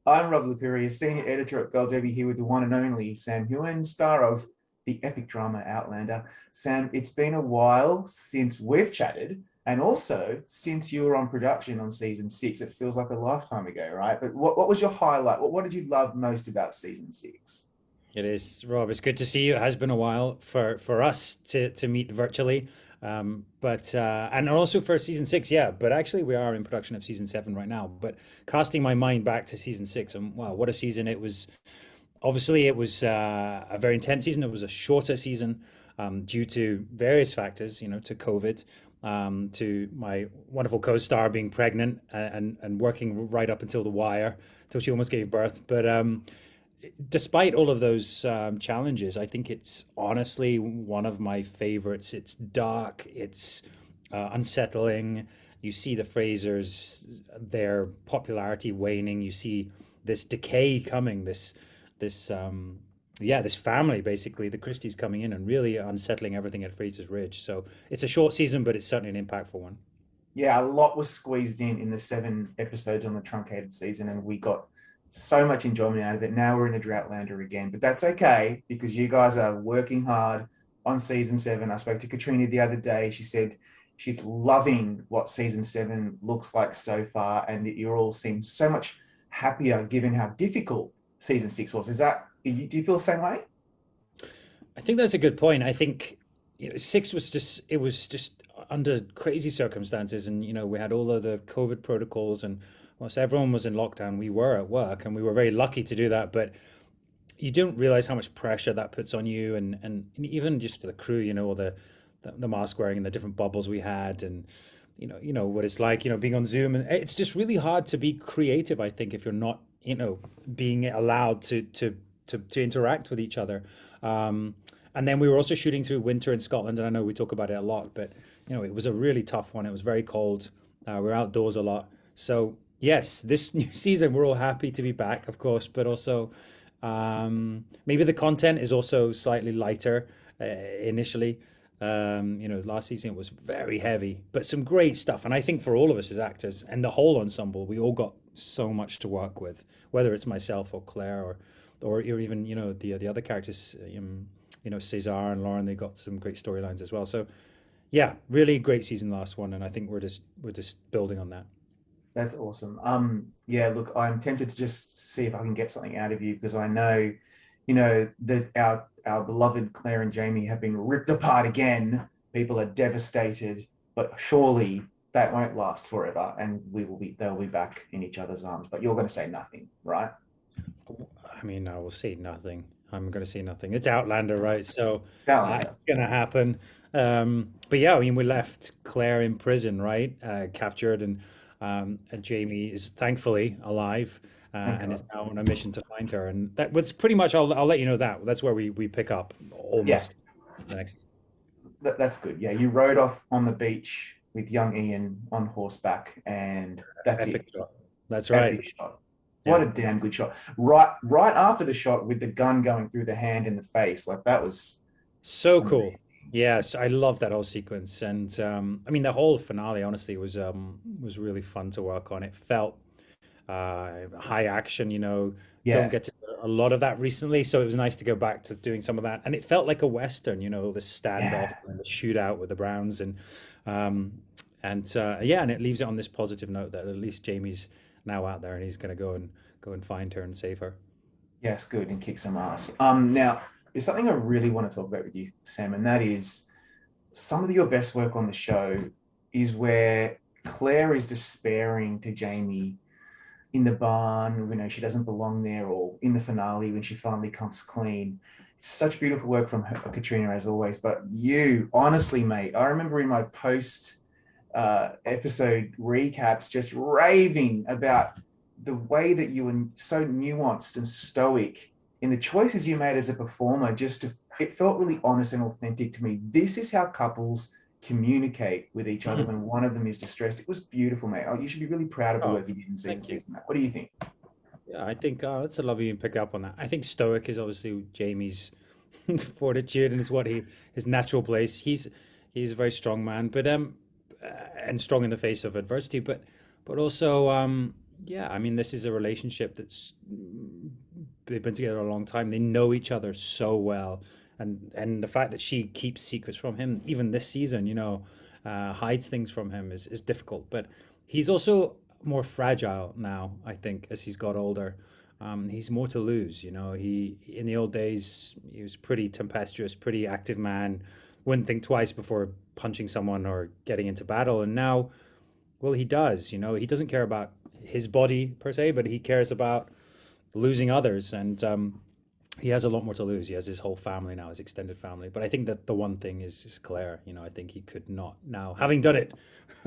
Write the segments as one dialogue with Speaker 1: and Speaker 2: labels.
Speaker 1: I'm Robert Licuria, Senior Editor at Gold Derby, here with the one and only Sam Heughan, star of the epic drama Outlander. Sam, it's been a while since we've chatted, and also since you were on production on season six. It feels like a lifetime ago, right? But what was your highlight? What did you love most about season six?
Speaker 2: It is, Rob. It's good to see you. It has been a while for us to meet virtually, but and also for season six, yeah. But actually, we are in production of season seven right now. But casting my mind back to season six, and wow, what a season it was! Obviously, it was a very intense season. It was a shorter season due to various factors, to COVID, to my wonderful co-star being pregnant and working right up until the wire, till she almost gave birth. But despite all of those challenges, I think it's honestly one of my favorites. It's dark, it's unsettling. You see the Frasers, their popularity waning. You see this decay coming. This family basically, the Christies coming in and really unsettling everything at Fraser's Ridge. So it's a short season, but it's certainly an impactful one.
Speaker 1: Yeah, a lot was squeezed in the seven episodes on the truncated season, and we got so much enjoyment out of it. Now we're in a Droughtlander again, but that's okay because you guys are working hard on season seven. I spoke to Katrina the other day. She said she's loving what season seven looks like so far, and that you all seem so much happier given how difficult season six was. Do you feel the same way?
Speaker 2: I think that's a good point. I think six was just it was just under crazy circumstances, and we had all of the COVID protocols, and whilst everyone was in lockdown, we were at work, and we were very lucky to do that. But you don't realize how much pressure that puts on you, and even just for the crew, all the mask wearing and the different bubbles we had, and what it's like, being on Zoom, and it's just really hard to be creative. I think if you're not, being allowed to interact with each other. And then we were also shooting through winter in Scotland, and I know we talk about it a lot, but it was a really tough one. It was very cold. We were outdoors a lot. So yes, this new season we're all happy to be back, of course, but also maybe the content is also slightly lighter initially. Last season it was very heavy, but some great stuff. And I think for all of us as actors and the whole ensemble, we all got so much to work with, whether it's myself or Claire or even the other characters, Cesar and Lauren. They got some great storylines as well. So yeah, really great season last one, and I think we're just building on that.
Speaker 1: That's awesome. Yeah, look, I'm tempted to just see if I can get something out of you because I know, that our beloved Claire and Jamie have been ripped apart again. People are devastated, but surely that won't last forever, and they'll be back in each other's arms. But you're going to say nothing, right?
Speaker 2: I mean, I will say nothing. I'm going to say nothing. It's Outlander, right? So it's
Speaker 1: Outlander.
Speaker 2: going to happen. But yeah, I mean, we left Claire in prison, right? Captured, and Jamie is thankfully alive
Speaker 1: Thank
Speaker 2: and is
Speaker 1: God.
Speaker 2: now on a mission to find her. And that was pretty much. I'll let you know that. That's where we pick up
Speaker 1: Yeah,
Speaker 2: almost next.
Speaker 1: that's good. Yeah, you rode off on the beach with young Ian on horseback, and that's
Speaker 2: Epic
Speaker 1: it.
Speaker 2: shot. That's right.
Speaker 1: Epic shot. What
Speaker 2: Yeah.
Speaker 1: a damn good shot. Right after the shot with the gun going through the hand in the face, like that was
Speaker 2: So
Speaker 1: amazing.
Speaker 2: cool. Yes, I love that whole sequence, and I mean the whole finale. Honestly, was really fun to work on. It felt high action. Don't
Speaker 1: Yeah,
Speaker 2: get to do a lot of that recently, so it was nice to go back to doing some of that. And it felt like a Western. The standoff
Speaker 1: yeah.
Speaker 2: and the shootout with the Browns, um, and yeah, and it leaves it on this positive note that at least Jamie's now out there, and he's going to go and find her and save her.
Speaker 1: Yes, good, and kick some ass. Now there's something I really want to talk about with you, Sam, and that is some of your best work on the show is where Claire is despairing to Jamie in the barn, she doesn't belong there, or in the finale when she finally comes clean. It's such beautiful work from her, Katrina, as always. But you, honestly, mate, I remember in my post episode recaps just raving about the way that you were so nuanced and stoic in the choices you made as a performer. It felt really honest and authentic to me. This is how couples communicate with each other when one of them is distressed. It was beautiful, mate. Oh, you should be really proud of the
Speaker 2: Oh,
Speaker 1: work you did in season
Speaker 2: thank you.
Speaker 1: six, mate. What do you think?
Speaker 2: Yeah, I think that's a lovely you picked up on that. I think stoic is obviously Jamie's fortitude and is what his natural place. He's a very strong man, but and strong in the face of adversity, but also Yeah, I mean, this is a relationship they've been together a long time. They know each other so well, and the fact that she keeps secrets from him, even this season, hides things from him is difficult. But he's also more fragile now, I think, as he's got older. He's more to lose. He in the old days he was pretty tempestuous, pretty active man, wouldn't think twice before punching someone or getting into battle, and now. Well, he does. He doesn't care about his body per se, but he cares about losing others, and he has a lot more to lose. He has his whole family now, his extended family. But I think that the one thing is Claire. I think he could not now, having done it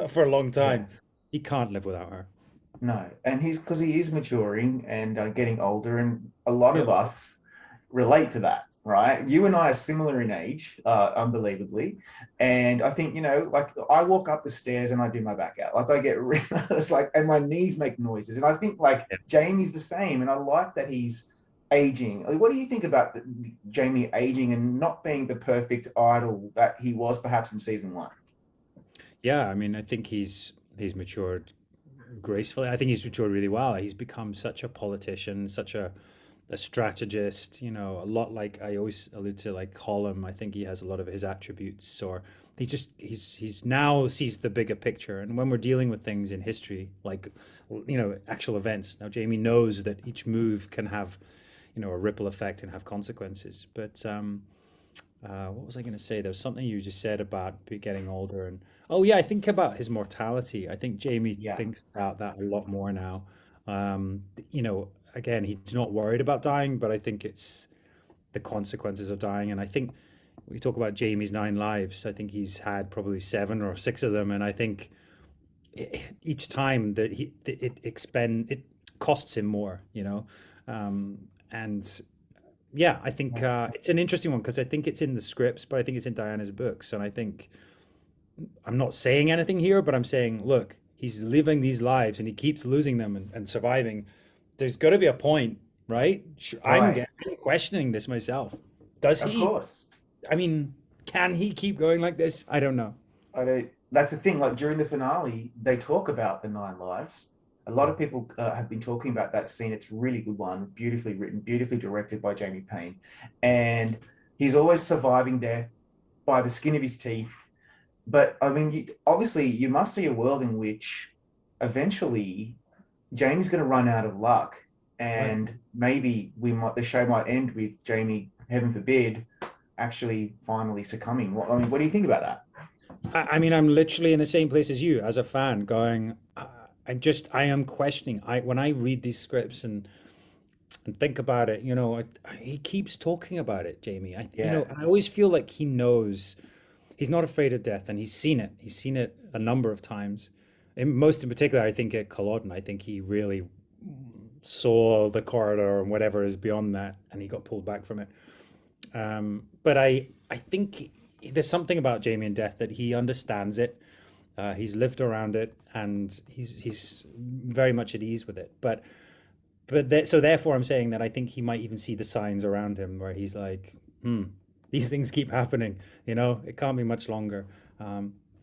Speaker 2: for a long
Speaker 1: Yeah.
Speaker 2: time, he can't live without her.
Speaker 1: No, and he's because he is maturing and getting older, and a lot of
Speaker 2: Yep.
Speaker 1: us relate to that, right? You and I are similar in age, unbelievably, and I think like I walk up the stairs and I do my back out, like I get it's like, and my knees make noises, and I think like
Speaker 2: Yeah.
Speaker 1: Jamie's the same, and I like that he's aging. Like, what do you think about Jamie aging and not being the perfect idol that he was perhaps in season one?
Speaker 2: Yeah, I mean, I think he's matured gracefully. I think he's matured really well. He's become such a politician, such a strategist, a lot like I always allude to like Colum. I think he has a lot of his attributes, or he's now sees the bigger picture. And when we're dealing with things in history, like actual events, now Jamie knows that each move can have a ripple effect and have consequences. But what was I going to say? There was something you just said about getting older, and oh yeah, I think about his mortality. I think Jamie
Speaker 1: Yeah,
Speaker 2: thinks about that a lot more now. Again, he's not worried about dying, but I think it's the consequences of dying. And I think we talk about Jamie's 9 lives. I think he's had probably 7 or 6 of them, and I think each time that it costs him more. And yeah, I think
Speaker 1: yeah,
Speaker 2: it's an interesting one because I think it's in the scripts, but I think it's in Diana's books. And I think I'm not saying anything here, but I'm saying, look, he's living these lives and he keeps losing them and surviving. There's got to be a point, right?
Speaker 1: right.
Speaker 2: I'm questioning this myself. Does
Speaker 1: Of
Speaker 2: he?
Speaker 1: course.
Speaker 2: I mean, can he keep going like this? I don't know.
Speaker 1: I don't, that's the thing. Like during the finale, they talk about the nine lives. A lot of people have been talking about that scene. It's a really good one, beautifully written, beautifully directed by Jamie Payne, and he's always surviving death by the skin of his teeth. But I mean, obviously, you must see a world in which eventually Jamie's going to run out of luck,
Speaker 2: Right.
Speaker 1: and maybe the show might end with Jamie, heaven forbid, actually finally succumbing. I mean, what do you think about that?
Speaker 2: I mean, I'm literally in the same place as you as a fan going, I am questioning. When I read these scripts and think about it, he keeps talking about it, Jamie.
Speaker 1: Yeah,
Speaker 2: I always feel like he knows he's not afraid of death and he's seen it. He's seen it a number of times. And most in particular, I think at Culloden, I think he really saw the corridor and whatever is beyond that and he got pulled back from it. But I think there's something about Jamie and death that he understands it. He's lived around it, and he's very much at ease with it. So therefore, I'm saying that I think he might even see the signs around him where he's like, these things keep happening. It can't be much longer.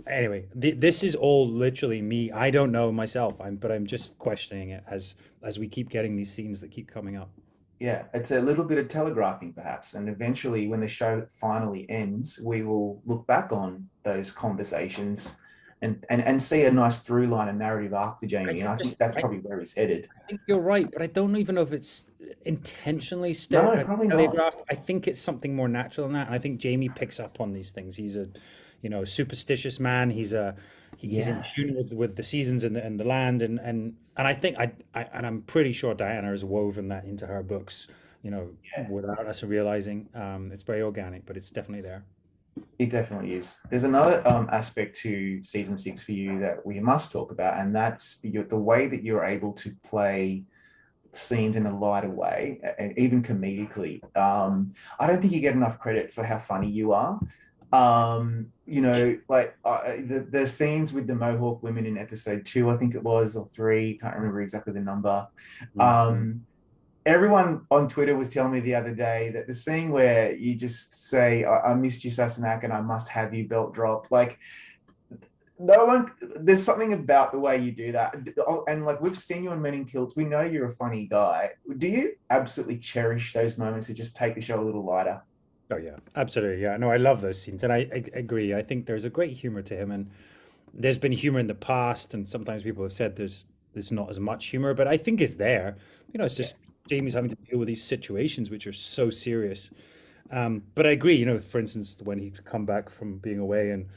Speaker 2: Anyway, this is all literally me. I don't know myself. But I'm just questioning it as we keep getting these scenes that keep coming up.
Speaker 1: yeah. It's a little bit of telegraphing, perhaps, and eventually, when the show finally ends, we will look back on those conversations and see a nice through line and narrative arc to
Speaker 2: I
Speaker 1: Jamie. And I think
Speaker 2: just
Speaker 1: that's
Speaker 2: I
Speaker 1: probably where he's headed.
Speaker 2: think you're right, but I don't even know if it's intentionally
Speaker 1: No, probably not.
Speaker 2: telegraphed. I think it's something more natural than that. And I think Jamie picks up on these things. He's a, superstitious man. He's in
Speaker 1: Yeah,
Speaker 2: tune with the seasons and the land, and I think and I'm pretty sure Diana has woven that into her books,
Speaker 1: yeah.
Speaker 2: without us realizing. It's very organic, but it's definitely there.
Speaker 1: It definitely is. There's another aspect to season six for you that we must talk about, and that's the way that you're able to play scenes in a lighter way, and even comedically. I don't think you get enough credit for how funny you are. Like the scenes with the Mohawk women in episode two, I think it was, or three, can't remember exactly the number.
Speaker 2: Mm.
Speaker 1: Um, Everyone on Twitter was telling me the other day that the scene where you just say, I missed you, Sassenach, and I must have you belt drop. Like no one, there's something about the way you do that. And like we've seen you on Men in Kilts, we know you're a funny guy. Do you absolutely cherish those moments to just take the show a little lighter?
Speaker 2: Oh yeah, absolutely. Yeah, no, I love those scenes, and I agree. I think there's a great humor to him, and there's been humor in the past, and sometimes people have said there's not as much humor, but I think it's there. It's
Speaker 1: Yeah.
Speaker 2: just Jamie's having to deal with these situations which are so serious. But I agree. For instance, when he's come back from being away, and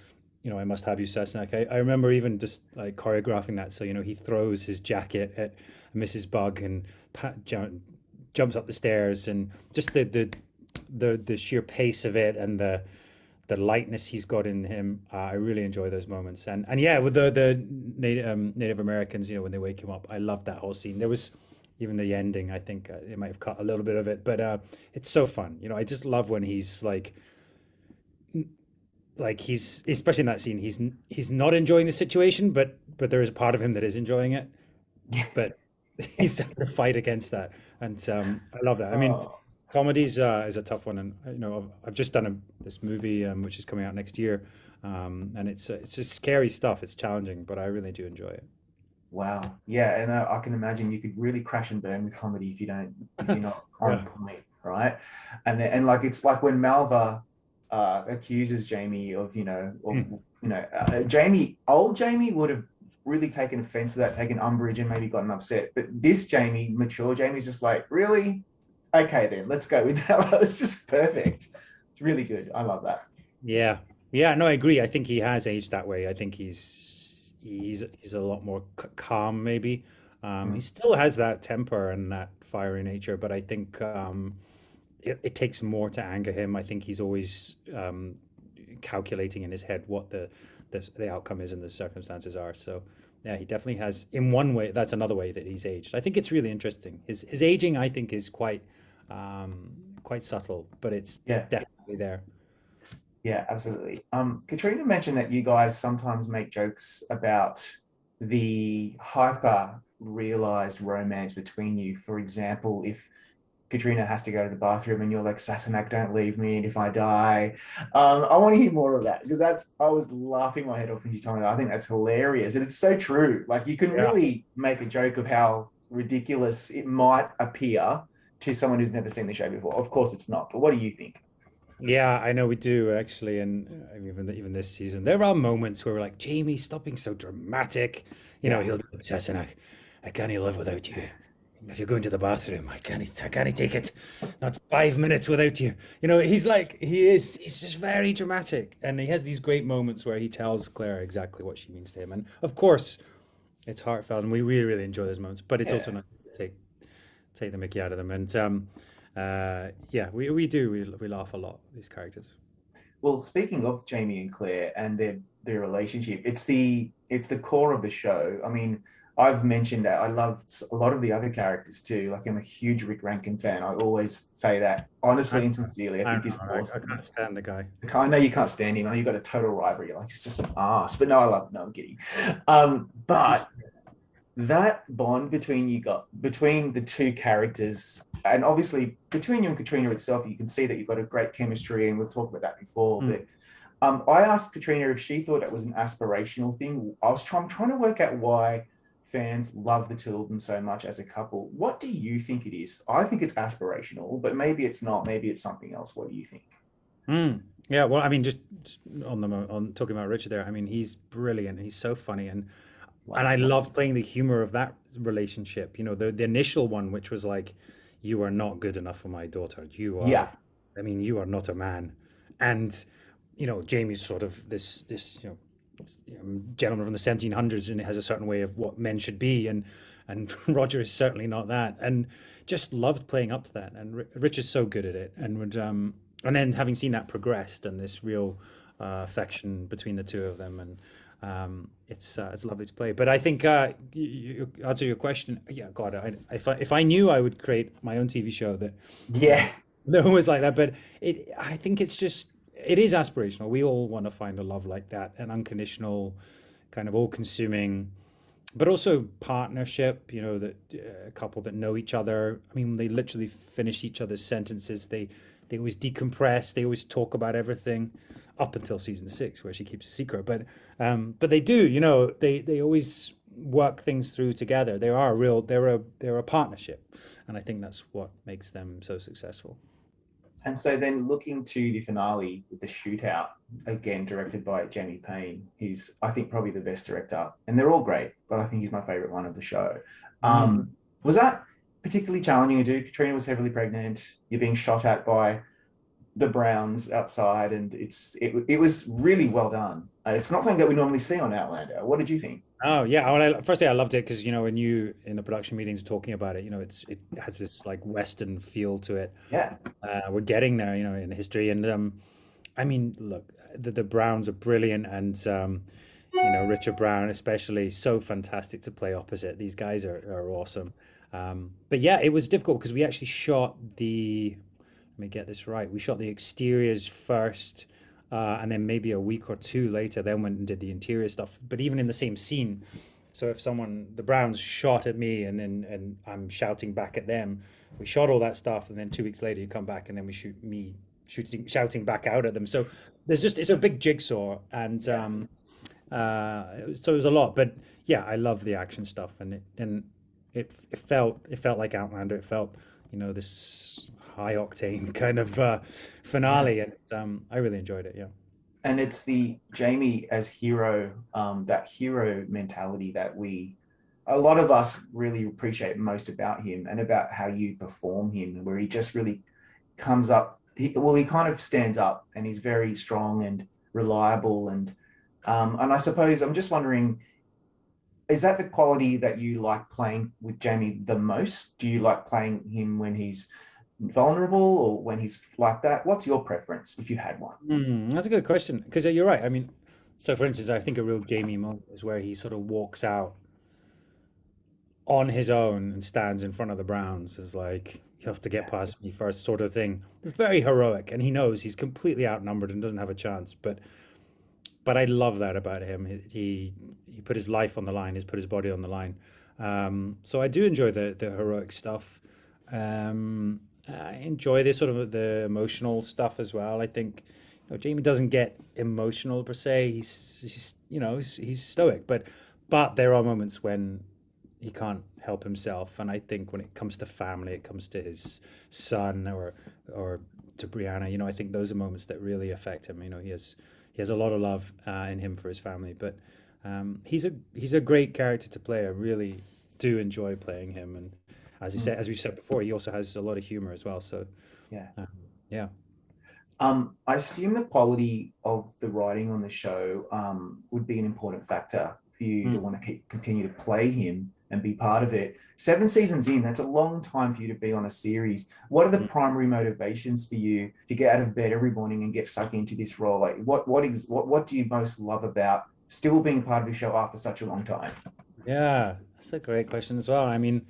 Speaker 2: I must have you, Cessnack. I remember even just like choreographing that. So he throws his jacket at Mrs. Bug and jumps up the stairs, and just the sheer pace of it and the lightness he's got in him. I really enjoy those moments. And yeah, with the Native Americans, when they wake him up, I love that whole scene. There was even the ending. I think they might have cut a little bit of it, but it's so fun. I just love when he's like he's especially in that scene. He's not enjoying the situation, but there is a part of him that is enjoying it. But he's having to fight against that, and I love that. I mean,
Speaker 1: Oh,
Speaker 2: comedies is a tough one, and I've just done this movie which is coming out next year, and it's just scary stuff. It's challenging, but I really do enjoy it.
Speaker 1: wow. Yeah, and I can imagine you could really crash and burn with comedy if you're not on
Speaker 2: Yeah.
Speaker 1: point, right? And like it's like when Malva accuses Jamie of,
Speaker 2: Mm.
Speaker 1: old Jamie would have really taken offense to that, taken umbrage, and maybe gotten upset. But this Jamie, mature Jamie's just like, really? Okay, then let's go with that. It's just perfect. It's really good. I love that.
Speaker 2: Yeah, yeah. No, I agree. I think he has aged that way. I think he's a lot more calm, maybe. He
Speaker 1: Mm.
Speaker 2: still has that temper and that fiery nature, but I think it takes more to anger him. I think he's always calculating in his head what the outcome is and the circumstances are. So yeah, he definitely has. In one way, that's another way that he's aged. I think it's really interesting. His aging, I think, is quite subtle, but it's
Speaker 1: Yeah.
Speaker 2: definitely there.
Speaker 1: Yeah, absolutely. Katrina mentioned that you guys sometimes make jokes about the hyper realized romance between you. For example, if Katrina has to go to the bathroom and you're like, Sassenach, don't leave me, and if I die. I want to hear more of that because I was laughing my head off when you told me that. I think that's hilarious. And it's so true. Like you can
Speaker 2: Yeah.
Speaker 1: really make a joke of how ridiculous it might appear to someone who's never seen the show before. Of course it's not, but what do you think?
Speaker 2: Yeah, I know we do actually, and even this season, there are moments where we're like, Jamie, stop being so dramatic.
Speaker 1: Yeah.
Speaker 2: He'll be obsessed, and I can't live without you. If you're going to the bathroom, I can't take it. Not 5 minutes without you. He's like, he's just very dramatic, and he has these great moments where he tells Claire exactly what she means to him, and of course, it's heartfelt, and we really, really enjoy those moments. But it's also
Speaker 1: Yeah.
Speaker 2: nice to take the mickey out of them, and yeah, we do we laugh a lot these characters.
Speaker 1: Well, speaking of Jamie and Claire and their relationship, it's the core of the show. I mean, I've mentioned that I love a lot of the other characters too. Like I'm a huge Rick Rankin fan. I always say that honestly
Speaker 2: I,
Speaker 1: and sincerely. I
Speaker 2: I
Speaker 1: think
Speaker 2: don't
Speaker 1: he's
Speaker 2: know. I
Speaker 1: awesome.
Speaker 2: can't stand the guy.
Speaker 1: I know you can't stand him. I know you've got a total rivalry. Like he's just an ass. But no, I love. No, I'm kidding.
Speaker 2: He's
Speaker 1: But that bond between the two characters, and obviously between you and Katrina itself, you can see that you've got a great chemistry, and we've talked about that before.
Speaker 2: mm,
Speaker 1: But I asked Katrina if she thought it was an aspirational thing. I'm trying to work out why fans love the two of them so much as a couple. What do you think it is? I think it's aspirational, but maybe it's not. Maybe it's something else. What do you think?
Speaker 2: yeah. Well, I mean, just on talking about Richard there. I mean, he's brilliant. He's so funny, and I
Speaker 1: Wow.
Speaker 2: loved playing the humor of that relationship. The initial one, which was like, you are not good enough for my daughter.
Speaker 1: Yeah.
Speaker 2: I mean, you are not a man, and Jamie's sort of this gentleman from the 1700s, and it has a certain way of what men should be, and Roger is certainly not that, and just loved playing up to that. And Rich is so good at it, and then having seen that progressed and this real affection between the two of them, and it's lovely to play. But I think answer your question. Yeah, God, if I knew, I would create my own TV show that uh,
Speaker 1: Yeah.
Speaker 2: that was like that. But I think it is aspirational. We all want to find a love like that, an unconditional, kind of all-consuming, but also partnership. That a couple that know each other. I mean, they literally finish each other's sentences. They They always decompress. They always talk about everything up until season 6, where she keeps a secret. But they do, they always work things through together. They're a partnership, and I think that's what makes them so successful.
Speaker 1: And so then looking to the finale with the shootout, again directed by Jamie Payne, he's I think probably the best director, and they're all great, but I think he's my favorite one of the show.
Speaker 2: Mm.
Speaker 1: Was that particularly challenging to do? Katrina was heavily pregnant. You're being shot at by the Browns outside, and it was really well done. It's not something that we normally see on Outlander. What did you think?
Speaker 2: Oh yeah. Well, firstly, I loved it because when you in the production meetings talking about it, it has this like Western feel to it.
Speaker 1: Yeah,
Speaker 2: We're getting there, in history, and I mean, look, the Browns are brilliant, and Richard Brown especially, so fantastic to play opposite. These guys are awesome. But yeah, it was difficult because we actually shot the. Let me get this right. We shot the exteriors first, and then maybe a week or two later, then went and did the interior stuff. But even in the same scene, so if the Browns shot at me and I'm shouting back at them, we shot all that stuff, and then 2 weeks later you come back and then we shoot me shouting back out at them. So it's a big jigsaw, and so it was a lot. But yeah, I love the action stuff, and it felt like Outlander. It felt this high octane kind of
Speaker 1: yeah.
Speaker 2: finale, and I really enjoyed it. Yeah.
Speaker 1: And it's the Jamie as hero, that hero mentality that a lot of us really appreciate most about him, and about how you perform him, where he just really comes up. He kind of stands up, and he's very strong and reliable, and I suppose I'm just wondering, is that the quality that you like playing with Jamie the most? Do you like playing him when he's vulnerable, or when he's like that? What's your preference if you had one?
Speaker 2: That's a good question because you're right. I mean, so for instance, I think a real Jamie moment is where he sort of walks out on his own and stands in front of the Browns as like, you have to get
Speaker 1: Yeah.
Speaker 2: past me first sort of thing. It's very heroic, and he knows he's completely outnumbered and doesn't have a chance. But I love that about him. He put his life on the line. He's put his body on the line. So I do enjoy the heroic stuff. I enjoy the sort of the emotional stuff as well. I think Jamie doesn't get emotional per se. He's stoic, but there are moments when he can't help himself. And I think when it comes to family, it comes to his son or to Brianna. I think those are moments that really affect him. He has a lot of love in him for his family. But he's a great character to play. I really do enjoy playing him. And as we've said before, he also has a lot of humor as well. So
Speaker 1: Yeah.
Speaker 2: um, yeah.
Speaker 1: I assume the quality of the writing on the show would be an important factor for you to
Speaker 2: Mm.
Speaker 1: want to continue to play him and be part of it. 7 seasons in, that's a long time for you to be on a series. What are the
Speaker 2: Mm.
Speaker 1: primary motivations for you to get out of bed every morning and get stuck into this role? Like, what do you most love about still being part of the show after such a long time?
Speaker 2: Yeah, that's a great question as well. I mean,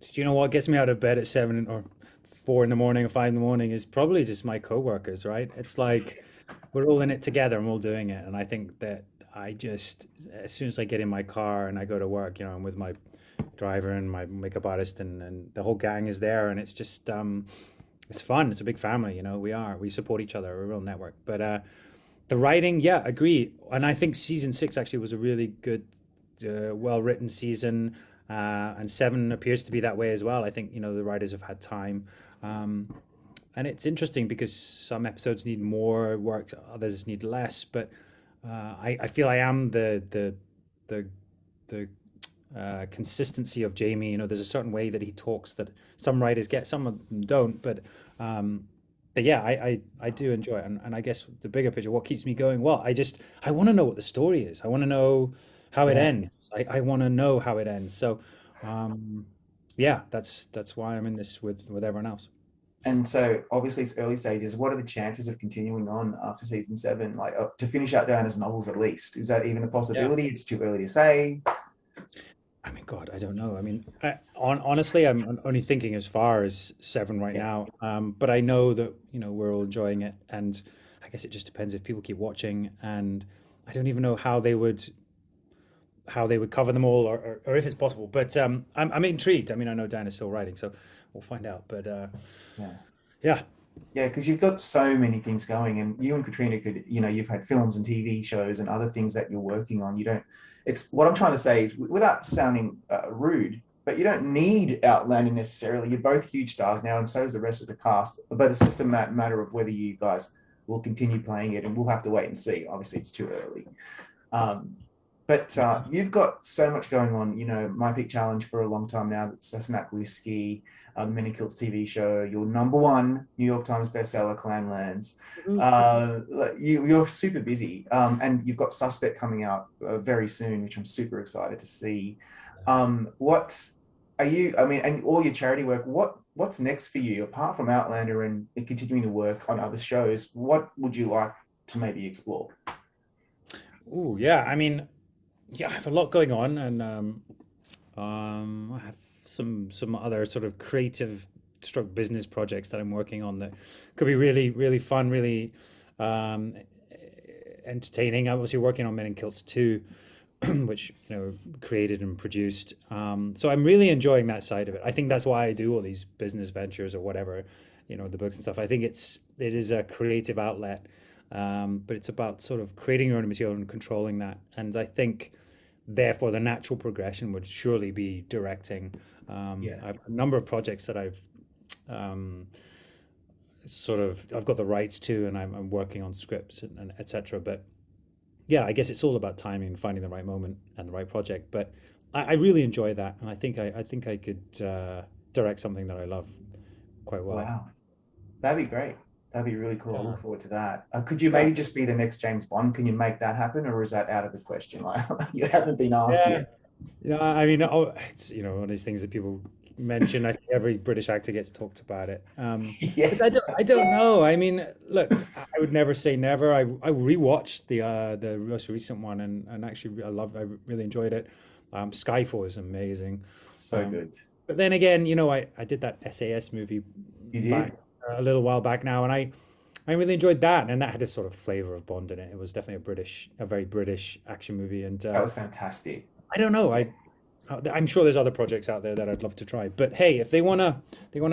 Speaker 2: do you know what gets me out of bed at 7 or 4 in the morning or 5 in the morning is probably just my coworkers, right? It's like we're all in it together and we're all doing it. And I think that as soon as I get in my car and I go to work, I'm with my driver and my makeup artist, and the whole gang is there, and it's just it's fun. It's a big family, we support each other. We're a real network. But the writing, yeah, agree. And I think season 6 actually was a really good, well written season. And 7 appears to be that way as well. I think the writers have had time, um, and it's interesting because some episodes need more work, others need less. But I feel I am the the consistency of Jamie. There's a certain way that he talks that some writers get, some of them don't. But yeah, I do enjoy it, and I guess the bigger picture, what keeps me going? Well, I want to know what the story is. I want to know how it
Speaker 1: Yeah.
Speaker 2: ends. I want to know how it ends. So, um, yeah, that's why I'm in this with everyone else.
Speaker 1: And so obviously it's early stages. What are the chances of continuing on after season 7, like to finish out Diana's novels at least? Is that even a
Speaker 2: Yeah.
Speaker 1: possibility? It's too early to say.
Speaker 2: I mean, God, I don't know. I mean, honestly, I'm only thinking as far as 7 right
Speaker 1: Yeah.
Speaker 2: now. But I know that we're all enjoying it, and I guess it just depends if people keep watching. And I don't even know how they would cover them all, or if it's possible. But I'm intrigued. I mean, I know Dan is still writing, so we'll find out. But
Speaker 1: Yeah.
Speaker 2: yeah,
Speaker 1: Yeah, because you've got so many things going, and you and Katrina could, you've had films and TV shows and other things that you're working on. You don't, it's what I'm trying to say is without sounding rude, but you don't need Outlander necessarily. You're both huge stars now, and so is the rest of the cast. But it's just a matter of whether you guys will continue playing it, and we'll have to wait and see. Obviously, it's too early. Um, but you've got so much going on. My Peak Challenge for a long time now. That's Snack Whiskey, the Many Kilts TV show. Your number one New York Times bestseller, Clanlands. You're super busy, and you've got Suspect coming out very soon, which I'm super excited to see. What are you? I mean, and all your charity work. What's next for you apart from Outlander and continuing to work on other shows? What would you like to maybe explore?
Speaker 2: Oh, yeah. I mean, yeah, I have a lot going on, and I have some other sort of creative stroke business projects that I'm working on that could be really, really fun, really um, entertaining. I'm obviously working on Men in Kilts 2, which created and produced. So I'm really enjoying that side of it. I think that's why I do all these business ventures or whatever, the books and stuff. I think it is a creative outlet, but it's about sort of creating your own material and controlling that. And I think therefore the natural progression would surely be directing.
Speaker 1: Yeah.
Speaker 2: I have a number of projects that um, I've got the rights to, and I'm working on scripts and etc. But yeah, I guess it's all about timing and finding the right moment and the right project. But I really enjoy that, and I think I could direct something that I love quite well.
Speaker 1: Wow. That'd be great. That'd be really cool. I
Speaker 2: Yeah.
Speaker 1: look forward to that. Could you maybe just be the next James Bond? Can you make that happen, or is that out of the question? Like you haven't been asked
Speaker 2: Yeah.
Speaker 1: yet.
Speaker 2: Yeah, I mean, it's one of these things that people mention. I think every British actor gets talked about it.
Speaker 1: Yeah,
Speaker 2: But I don't know. I mean, look, I would never say never. I rewatched the most recent one, and actually I really enjoyed it. Skyfall is amazing.
Speaker 1: so
Speaker 2: Um,
Speaker 1: good.
Speaker 2: but then again, I did that SAS movie
Speaker 1: You
Speaker 2: back
Speaker 1: did.
Speaker 2: a little while back now, and I really enjoyed that, and that had a sort of flavor of Bond in it. It was definitely a very British action movie, and
Speaker 1: That was fantastic.
Speaker 2: I don't know.
Speaker 1: Yeah.
Speaker 2: I'm sure there's other projects out there that I'd love to try. But hey, if they wanna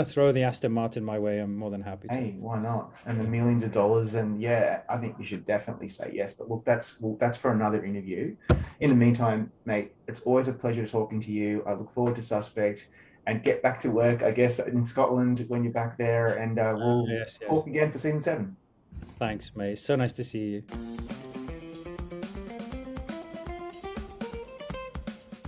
Speaker 2: throw the Aston Martin my way, I'm more than happy to.
Speaker 1: Hey, why not? And the millions of dollars, and yeah, I think you should definitely say yes. But look, that's for another interview. In the meantime, mate, it's always a pleasure talking to you. I look forward to Suspect and get back to work, I guess, in Scotland when you're back there, and we'll
Speaker 2: Yes, yes.
Speaker 1: talk again for season 7.
Speaker 2: Thanks, mate. So nice to see you.